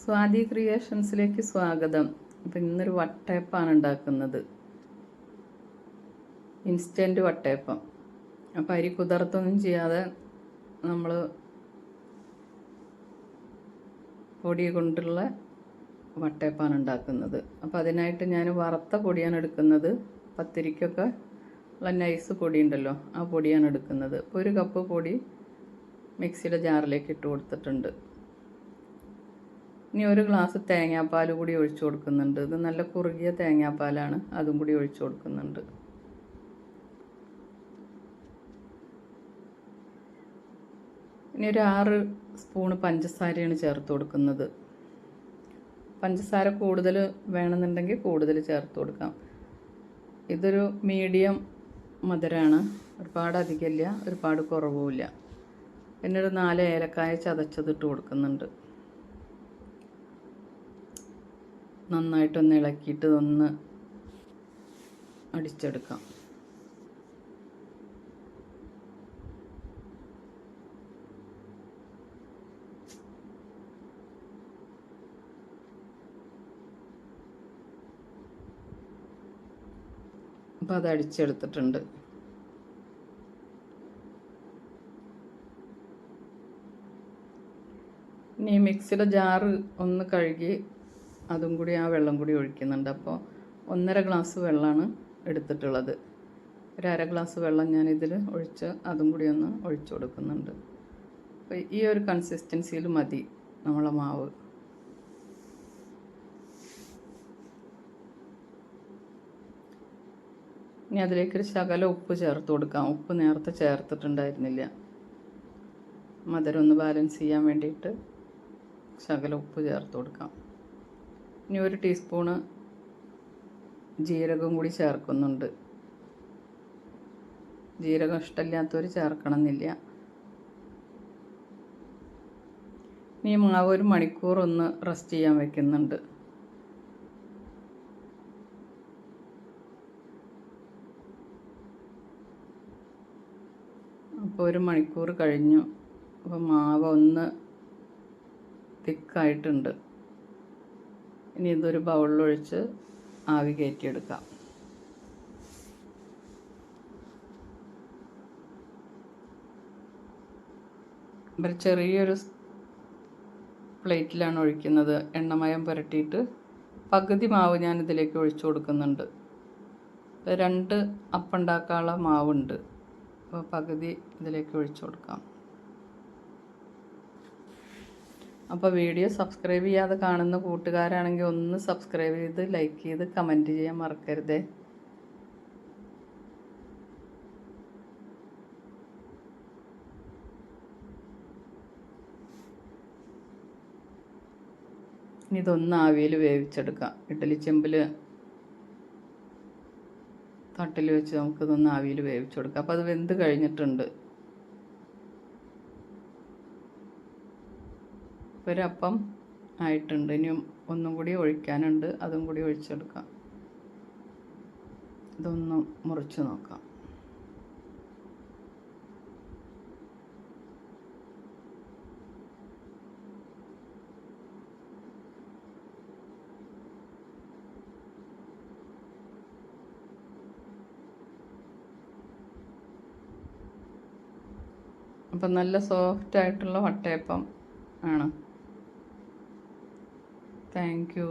സ്വാതി ക്രിയേഷൻസിലേക്ക് സ്വാഗതം. അപ്പം ഇന്നൊരു വട്ടയപ്പമാണ് ഉണ്ടാക്കുന്നത്, ഇൻസ്റ്റൻറ്റ് വട്ടയപ്പം. അപ്പം അരി കുതിർത്തൊന്നും ചെയ്യാതെ നമ്മൾ പൊടി കൊണ്ടുള്ള വട്ടയപ്പമാണ് ഉണ്ടാക്കുന്നത്. അപ്പം അതിനായിട്ട് ഞാൻ വറുത്ത പൊടിയാണ് എടുക്കുന്നത്. പത്തിരിക്കൊക്കെ ഉള്ള നൈസ് പൊടി ഉണ്ടല്ലോ, ആ പൊടിയാണ് എടുക്കുന്നത്. അപ്പോൾ 1 കപ്പ് പൊടി മിക്സിയുടെ ജാറിലേക്ക് ഇട്ട് കൊടുത്തിട്ടുണ്ട്. ഇനി 1 ഗ്ലാസ് തേങ്ങാപ്പാൽ കൂടി ഒഴിച്ചു കൊടുക്കുന്നുണ്ട്. ഇത് നല്ല കുറുകിയ തേങ്ങാപ്പാലാണ്, അതും കൂടി ഒഴിച്ചു കൊടുക്കുന്നുണ്ട്. ഇനി ഒരു 6 സ്പൂണ് പഞ്ചസാരയാണ് ചേർത്ത് കൊടുക്കുന്നത്. പഞ്ചസാര കൂടുതൽ വേണമെന്നുണ്ടെങ്കിൽ കൂടുതൽ ചേർത്ത് കൊടുക്കാം. ഇതൊരു മീഡിയം മധുരമാണ്, ഒരുപാട് അധികമില്ല, ഒരുപാട് കുറവുമില്ല. പിന്നെ ഒരു 4 ഏലക്കായ ചതച്ചതിട്ട് കൊടുക്കുന്നുണ്ട്. നന്നായിട്ടൊന്ന് ഇളക്കിയിട്ട് ഒന്ന് അടിച്ചെടുക്കാം. അപ്പോൾ അത് അടിച്ചെടുത്തിട്ടുണ്ട്. ഇനി മിക്സിയുടെ ജാറ് ഒന്ന് കഴുകി അതും കൂടി ആ വെള്ളം കൂടി ഒഴിക്കുന്നുണ്ട്. അപ്പോൾ 1.5 ഗ്ലാസ് വെള്ളമാണ് എടുത്തിട്ടുള്ളത്. ഒരു 1/2 ഗ്ലാസ് വെള്ളം ഞാൻ ഇതിൽ ഒഴിച്ച് അതും കൂടി ഒന്ന് ഒഴിച്ചു കൊടുക്കുന്നുണ്ട്. അപ്പോൾ ഈ ഒരു കൺസിസ്റ്റൻസിയിൽ മതി നമ്മളെ മാവ്. ഇനി അതിലേക്കൊരു ശകലം ഉപ്പ് ചേർത്ത് കൊടുക്കാം. ഉപ്പ് നേരത്തെ ചേർത്തിട്ടുണ്ടായിരുന്നില്ല, മധുരം ഒന്ന് ബാലൻസ് ചെയ്യാൻ വേണ്ടിയിട്ട് ശകലം ഉപ്പ് ചേർത്ത് കൊടുക്കാം. ഇനി 1 ടീസ്പൂണ് ജീരകം കൂടി ചേർക്കുന്നുണ്ട്. ജീരകം ഇഷ്ടമില്ലാത്തവർ ചേർക്കണമെന്നില്ല. ഇനി മാവ് 1 മണിക്കൂർ ഒന്ന് റെസ്റ്റ് ചെയ്യാൻ വെക്കുന്നുണ്ട്. അപ്പോൾ 1 മണിക്കൂർ കഴിഞ്ഞു. അപ്പോൾ മാവ് ഒന്ന് തിക്കായിട്ടുണ്ട്. ഇനി ഇതൊരു ബൗളിലൊഴിച്ച് ആവി കയറ്റിയെടുക്കാം. ഒരു ചെറിയൊരു പ്ലേറ്റിലാണ് ഒഴിക്കുന്നത്. എണ്ണമയം പുരട്ടിയിട്ട് പകുതി മാവ് ഞാൻ ഇതിലേക്ക് ഒഴിച്ചു കൊടുക്കുന്നുണ്ട്. 2 അപ്പം ഉണ്ടാക്കാനുള്ള മാവുണ്ട്, അപ്പോൾ പകുതി ഇതിലേക്ക് ഒഴിച്ചു കൊടുക്കാം. അപ്പോൾ വീഡിയോ സബ്സ്ക്രൈബ് ചെയ്യാതെ കാണുന്ന കൂട്ടുകാരാണെങ്കിൽ ഒന്ന് സബ്സ്ക്രൈബ് ചെയ്ത് ലൈക്ക് ചെയ്ത് കമൻറ്റ് ചെയ്യാൻ മറക്കരുതേ. ഇനി ഇതൊന്ന് ആവിയിൽ വേവിച്ചെടുക്കാം. ഇഡ്ഡലി ചെമ്പിൽ തട്ടിൽ വെച്ച് നമുക്കിതൊന്ന് ആവിയിൽ വേവിച്ചെടുക്കാം. അപ്പോൾ അത് വെന്ത് കഴിഞ്ഞിട്ടുണ്ട്. ഒരപ്പം ആയിട്ടുണ്ട്. ഇനിയും ഒന്നും കൂടി ഒഴിക്കാനുണ്ട്, അതും കൂടി ഒഴിച്ചെടുക്കാം. ഇതൊന്ന് മുറിച്ച് നോക്കാം. അപ്പം നല്ല സോഫ്റ്റ് ആയിട്ടുള്ള വട്ടയപ്പം ആണ്. Thank you.